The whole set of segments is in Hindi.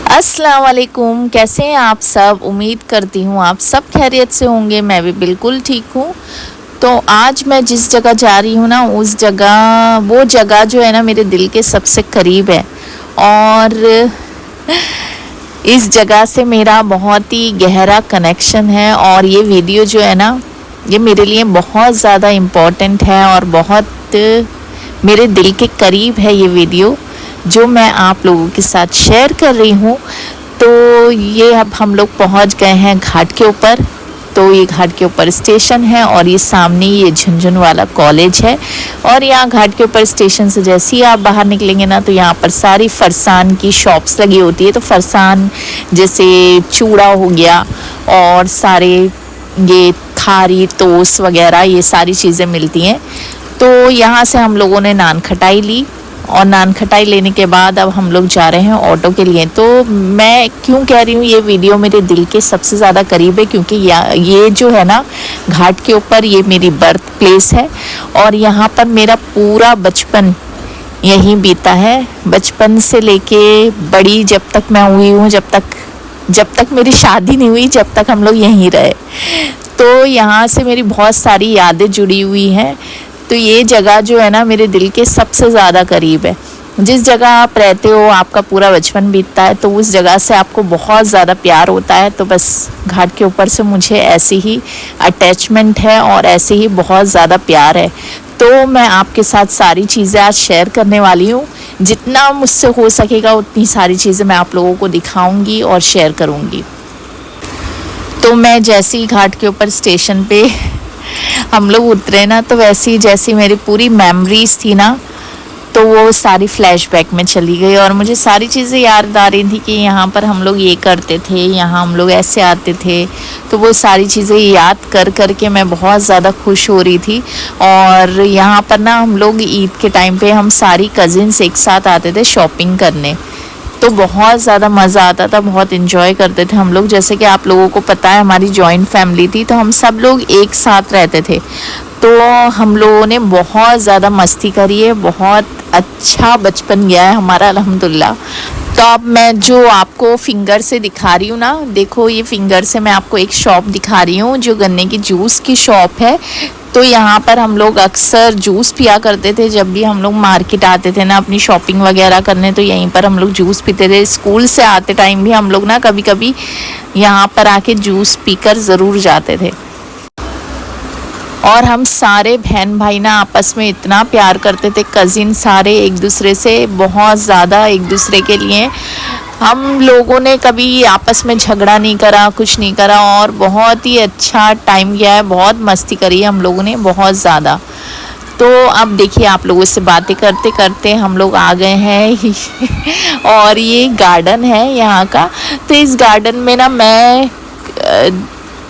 अस्सलाम वालेकुम, कैसे हैं आप सब। उम्मीद करती हूँ आप सब खैरियत से होंगे। मैं भी बिल्कुल ठीक हूँ। तो आज मैं जिस जगह जा रही हूँ ना, वो जगह जो है ना मेरे दिल के सबसे करीब है। और इस जगह से मेरा बहुत ही गहरा कनेक्शन है। और ये वीडियो जो है ना, ये मेरे लिए बहुत ज़्यादा इम्पोर्टेंट है और बहुत मेरे दिल के करीब है ये वीडियो, जो मैं आप लोगों के साथ शेयर कर रही हूँ। तो ये अब हम लोग पहुँच गए हैं घाट के ऊपर। तो ये घाट के ऊपर स्टेशन है और ये सामने ये झुनझुनवाला कॉलेज है। और यहाँ घाट के ऊपर स्टेशन से जैसे ही आप बाहर निकलेंगे ना, तो यहाँ पर सारी फरसान की शॉप्स लगी होती है। तो फरसान जैसे चूड़ा हो गया और सारे ये खारी तोस वगैरह ये सारी चीज़ें मिलती हैं। तो यहाँ से हम लोगों ने नान खटाई ली और नान खटाई लेने के बाद अब हम लोग जा रहे हैं ऑटो के लिए। तो मैं क्यों कह रही हूँ ये वीडियो मेरे दिल के सबसे ज़्यादा करीब है, क्योंकि ये जो है ना घाट के ऊपर, ये मेरी बर्थ प्लेस है। और यहाँ पर मेरा पूरा बचपन यहीं बीता है। बचपन से लेके बड़ी जब तक मैं हुई हूँ, जब तक मेरी शादी नहीं हुई, जब तक हम लोग यहीं रहे। तो यहाँ से मेरी बहुत सारी यादें जुड़ी हुई हैं। तो ये जगह जो है ना मेरे दिल के सबसे ज़्यादा करीब है। जिस जगह आप रहते हो, आपका पूरा बचपन बीतता है, तो उस जगह से आपको बहुत ज़्यादा प्यार होता है। तो बस घाट के ऊपर से मुझे ऐसी ही अटैचमेंट है और ऐसे ही बहुत ज़्यादा प्यार है। तो मैं आपके साथ सारी चीज़ें आज शेयर करने वाली हूँ। जितना मुझसे हो सकेगा उतनी सारी चीज़ें मैं आप लोगों को दिखाऊँगी और शेयर करूँगी। तो मैं जैसे ही घाट के ऊपर स्टेशन पे हम लोग उतरे ना, तो वैसे ही जैसी मेरी पूरी मेमोरीज थी ना, तो वो सारी फ्लैशबैक में चली गई। और मुझे सारी चीज़ें याद आ रही थी कि यहाँ पर हम लोग ये करते थे, यहाँ हम लोग ऐसे आते थे। तो वो सारी चीज़ें याद कर के मैं बहुत ज़्यादा खुश हो रही थी। और यहाँ पर ना हम लोग ईद के टाइम पे हम सारी कज़िन्स एक साथ आते थे शॉपिंग करने। तो बहुत ज़्यादा मज़ा आता था, बहुत इन्जॉय करते थे हम लोग। जैसे कि आप लोगों को पता है हमारी जॉइंट फैमिली थी, तो हम सब लोग एक साथ रहते थे। तो हम लोगों ने बहुत ज़्यादा मस्ती करी है, बहुत अच्छा बचपन गया है हमारा अल्हम्दुलिल्लाह। तो अब मैं जो आपको फिंगर से दिखा रही हूँ ना, देखो ये फिंगर से मैं आपको एक शॉप दिखा रही हूँ जो गन्ने की जूस की शॉप है। तो यहाँ पर हम लोग अक्सर जूस पिया करते थे जब भी हम लोग मार्केट आते थे ना अपनी शॉपिंग वगैरह करने। तो यहीं पर हम लोग जूस पीते थे। स्कूल से आते टाइम भी हम लोग ना कभी कभी यहाँ पर आके जूस पीकर ज़रूर जाते थे। और हम सारे बहन भाई ना आपस में इतना प्यार करते थे, कज़िन सारे एक दूसरे से बहुत ज़्यादा एक दूसरे के लिए। हम लोगों ने कभी आपस में झगड़ा नहीं करा, कुछ नहीं करा, और बहुत ही अच्छा टाइम गया है। बहुत मस्ती करी है हम लोगों ने, बहुत ज़्यादा। तो अब देखिए, आप लोगों से बातें करते करते हम लोग आ गए हैं और ये गार्डन है यहाँ का। तो इस गार्डन में ना मैं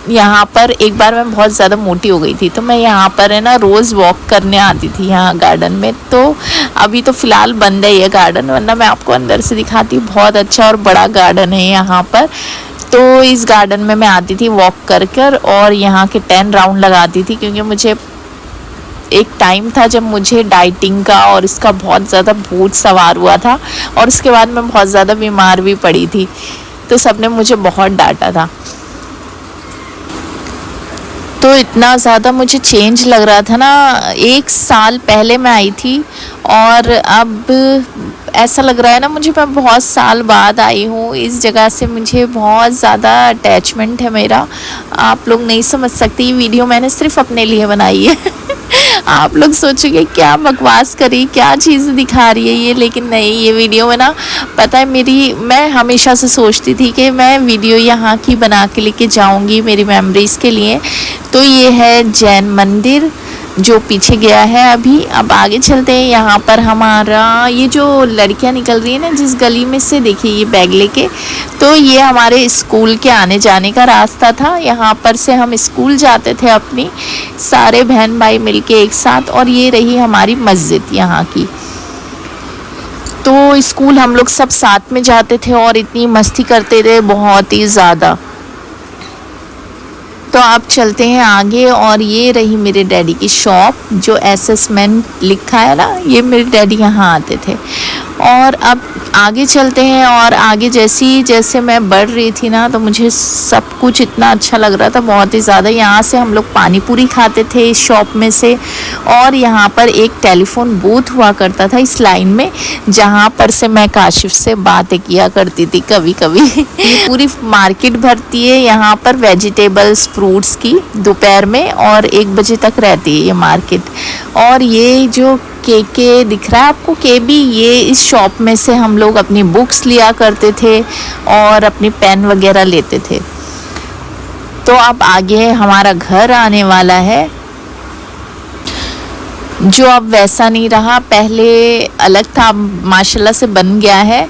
यहाँ पर एक बार मैं बहुत ज़्यादा मोटी हो गई थी, तो मैं यहाँ पर है ना रोज़ वॉक करने आती थी यहाँ गार्डन में। तो अभी तो फ़िलहाल बंद है ये गार्डन, वरना मैं आपको अंदर से दिखाती। बहुत अच्छा और बड़ा गार्डन है यहाँ पर। तो इस गार्डन में मैं आती थी वॉक कर और यहाँ के 10 राउंड लगाती थी, क्योंकि मुझे एक टाइम था जब मुझे डाइटिंग का और इसका बहुत ज़्यादा भूत सवार हुआ था। और उसके बाद मैं बहुत ज़्यादा बीमार भी पड़ी थी, तो सबने मुझे बहुत डांटा था। तो इतना ज़्यादा मुझे चेंज लग रहा था ना। 1 साल पहले मैं आई थी और अब ऐसा लग रहा है ना मुझे मैं बहुत साल बाद आई हूँ। इस जगह से मुझे बहुत ज़्यादा अटैचमेंट है मेरा। आप लोग नहीं समझ सकते, ये वीडियो मैंने सिर्फ अपने लिए बनाई है आप लोग सोचोगे क्या बकवास करी, क्या चीज़ दिखा रही है ये, लेकिन नहीं, ये वीडियो में ना पता है मैं हमेशा से सोचती थी कि मैं वीडियो यहाँ की बना के लेके जाऊँगी मेरी मेमोरीज़ के लिए। तो ये है जैन मंदिर जो पीछे गया है अभी। अब आगे चलते हैं। यहाँ पर हमारा ये जो लड़कियाँ निकल रही है ना जिस गली में से, देखिए ये बैग लेके, तो ये हमारे स्कूल के आने जाने का रास्ता था। यहाँ पर से हम स्कूल जाते थे अपनी सारे बहन भाई मिलके एक साथ। और ये रही हमारी मस्जिद यहाँ की। तो स्कूल हम लोग सब साथ में जाते थे और इतनी मस्ती करते थे, बहुत ही ज़्यादा। तो अब चलते हैं आगे, और ये रही मेरे डैडी की शॉप जो SS मैन लिखा है ना, ये मेरे डैडी यहाँ आते थे। और अब आगे चलते हैं, और आगे जैसे मैं बढ़ रही थी ना, तो मुझे सब कुछ इतना अच्छा लग रहा था, बहुत ही ज़्यादा। यहाँ से हम लोग पानी पूरी खाते थे इस शॉप में से, और यहाँ पर एक टेलीफोन बूथ हुआ करता था इस लाइन में, जहाँ पर से मैं काशिफ से बातें किया करती थी कभी कभी। पूरी मार्केट भरती है यहाँ पर वेजिटेबल्स फ्रूट्स की दोपहर में, और 1 बजे तक रहती है ये मार्केट। और ये जो के दिख रहा है आपको, KB, ये इस शॉप में से हम लोग अपनी बुक्स लिया करते थे और अपनी पेन वगैरह लेते थे। तो अब आगे हमारा घर आने वाला है, जो अब वैसा नहीं रहा, पहले अलग था, माशाल्लाह से बन गया है।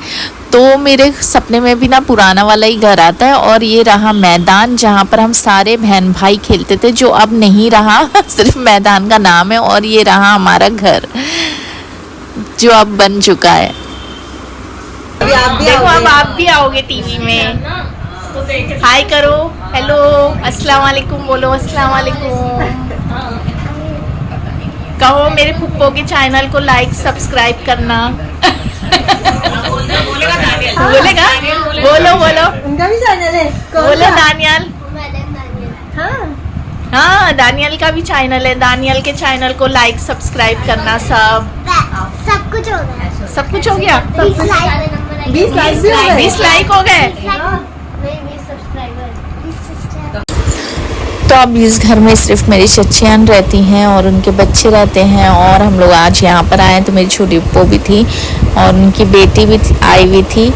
तो मेरे सपने में भी ना पुराना वाला ही घर आता है। और ये रहा मैदान जहाँ पर हम सारे बहन भाई खेलते थे, जो अब नहीं रहा, सिर्फ मैदान का नाम है। और ये रहा हमारा घर जो अब बन चुका है। देखो अब आप भी आओगे टीवी में, हाय करो, हेलो, अस्सलाम वालेकुम बोलो, अस्सलाम वालेकुम कहो। मेरे फुप्पो के चैनल को लाइक सब्सक्राइब करना। बोलेगा, बोलो बोलो, उनका भी चैनल है, बोलो दानियल। हाँ, दानियल का भी चैनल है, दानियल के चैनल को लाइक सब्सक्राइब करना। सब कुछ हो गया, सब कुछ हो गया, 20 लाइक हो गए। तो अब इस घर में सिर्फ मेरी चचियान रहती हैं और उनके बच्चे रहते हैं। और हम लोग आज यहाँ पर आए तो मेरी छोटी पो भी थी और उनकी बेटी भी आई हुई थी।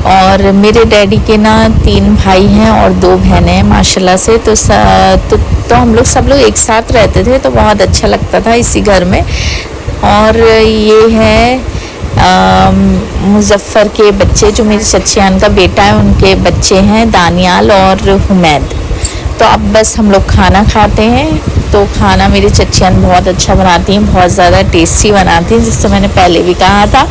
और मेरे डैडी के ना 3 भाई हैं और 2 बहनें हैं माशाल्लाह से। तो हम लोग सब लोग एक साथ रहते थे, तो बहुत अच्छा लगता था इसी घर में। और ये है मुजफ्फर के बच्चे, जो मेरी चचियान का बेटा है, उनके बच्चे हैं दानियाल और हुमैद। तो अब बस हम लोग खाना खाते हैं। तो खाना मेरी चचियान बहुत अच्छा बनाती हैं, बहुत ज़्यादा टेस्टी बनाती हैं, जिससे मैंने पहले भी कहा था।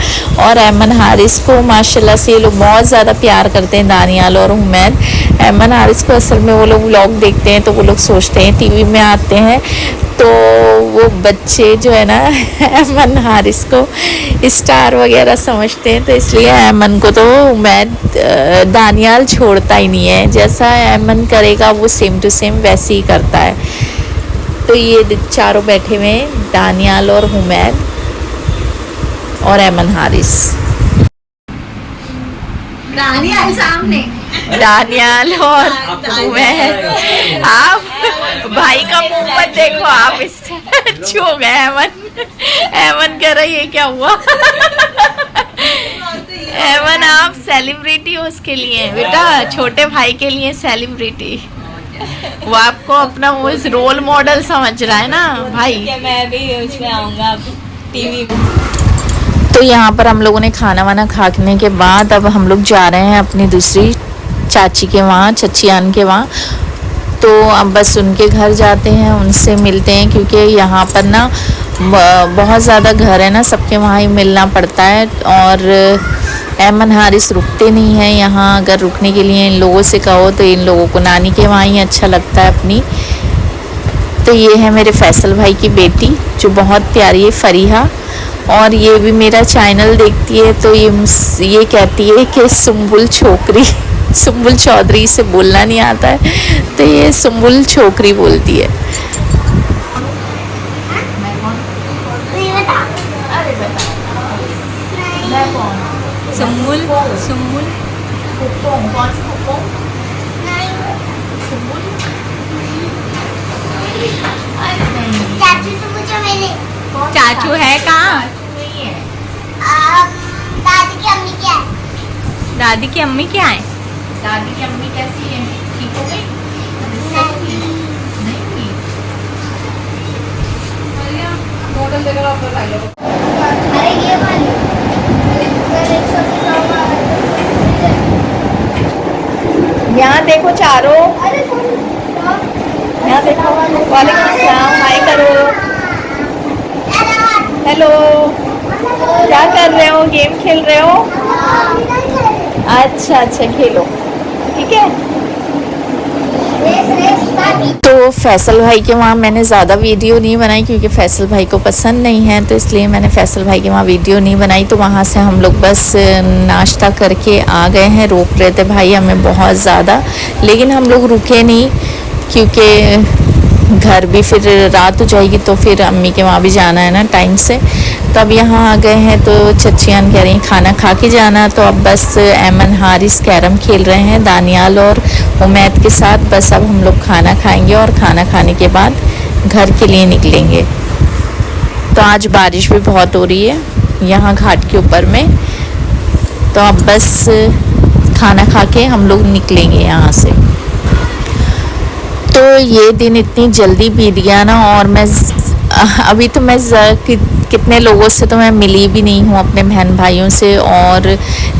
और ऐमन हारिस को माशाल्लाह से ये लोग बहुत ज़्यादा प्यार करते हैं, दानियाल और हुमैद। ऐमन हारिस को असल में वो लोग व्लॉग देखते हैं, तो वो लोग सोचते हैं टीवी में आते हैं, तो वो बच्चे जो है ना ऐमन हारिस को स्टार वगैरह समझते हैं। तो इसलिए ऐमन को तो हुमैद दानियाल छोड़ता ही नहीं है, जैसा ऐमन करेगा वो सेम टू सेम वैसे ही करता है। तो ये चारों बैठे हुए हैं, दानियाल और हुमैद और ऐमन हारिस। दानियाल सामने, दानियाल और हुमैद। आप भाई का मुंह मत देखो, आप इससे छू गए। ऐमन कह रही है क्या हुआ? ऐमन आप सेलिब्रिटी हो उसके लिए बेटा, छोटे भाई के लिए सेलिब्रिटी। वो आपको अपना वो रोल मॉडल समझ रहा है ना भाई। मैं भी उसमें आऊंगा टीवी। तो यहाँ पर हम लोगों ने खाना वाना खाने के बाद अब हम लोग जा रहे हैं अपनी दूसरी चाची के वहाँ, चचियान के वहाँ। तो अब बस उनके घर जाते हैं, उनसे मिलते हैं, क्योंकि यहाँ पर ना बहुत ज़्यादा घर है ना, सबके वहाँ ही मिलना पड़ता है। और ऐमन हारिस रुकते नहीं हैं यहाँ। अगर रुकने के लिए इन लोगों से कहो तो इन लोगों को नानी के वहाँ ही अच्छा लगता है अपनी। तो ये है मेरे फैसल भाई की बेटी जो बहुत प्यारी है, फरीहा। और ये भी मेरा चैनल देखती है, तो ये कहती है कि सुम्बुल छोकरी, सुम्बुल चौधरी से बोलना नहीं आता है, तो ये सुम्बुल छोकरी बोलती है। सुम्बुल, सुम्बुल, चाचू है कहाँ? दादी की अम्मी क्या है? दादी की अम्मी क्या है? दादी की अम्मी कैसी है? ठीक हो गई? अरे ये वाली यहाँ देखो चारों, यहाँ देखो। वालेकुम अस्सलाम, हाय करो, हेलो। क्या कर रहे हो? गेम खेल रहे हो? अच्छा अच्छा, खेलो, ठीक है। तो फैसल भाई के वहाँ मैंने ज़्यादा वीडियो नहीं बनाई क्योंकि फैसल भाई को पसंद नहीं है, तो इसलिए मैंने फैसल भाई के वहाँ वीडियो नहीं बनाई। तो वहाँ से हम लोग बस नाश्ता करके आ गए हैं। रोक रहे थे भाई हमें बहुत ज़्यादा, लेकिन हम लोग रुके नहीं क्योंकि घर भी फिर रात हो जाएगी, तो फिर अम्मी के वहाँ भी जाना है ना टाइम से। तो अब यहाँ आ गए हैं, तो चचियान कह रही खाना खा के जाना। तो अब बस ऐमन हारिस कैरम खेल रहे हैं दानियाल और उमैद के साथ। बस अब हम लोग खाना खाएंगे और खाना खाने के बाद घर के लिए निकलेंगे। तो आज बारिश भी बहुत हो रही है यहाँ घाट के ऊपर में, तो अब बस खाना खा के हम लोग निकलेंगे यहाँ से। तो ये दिन इतनी जल्दी बीत गया ना, और मैं अभी तो मैं कितने लोगों से तो मैं मिली भी नहीं हूँ अपने बहन भाइयों से, और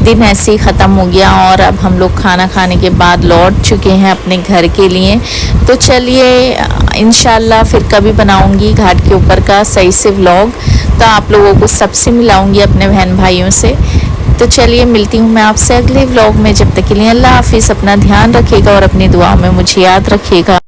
दिन ऐसे ही ख़त्म हो गया। और अब हम लोग खाना खाने के बाद लौट चुके हैं अपने घर के लिए। तो चलिए इंशाल्लाह फिर कभी बनाऊँगी घाट के ऊपर का सही से व्लॉग, तो आप लोगों को सबसे मिलाऊँगी अपने बहन भाइयों से। तो चलिए मिलती हूँ मैं आपसे अगले व्लॉग में। जब तक के लिए अल्लाह हाफिज़, अपना ध्यान रखिएगा और अपनी दुआओं में मुझे याद रखिएगा।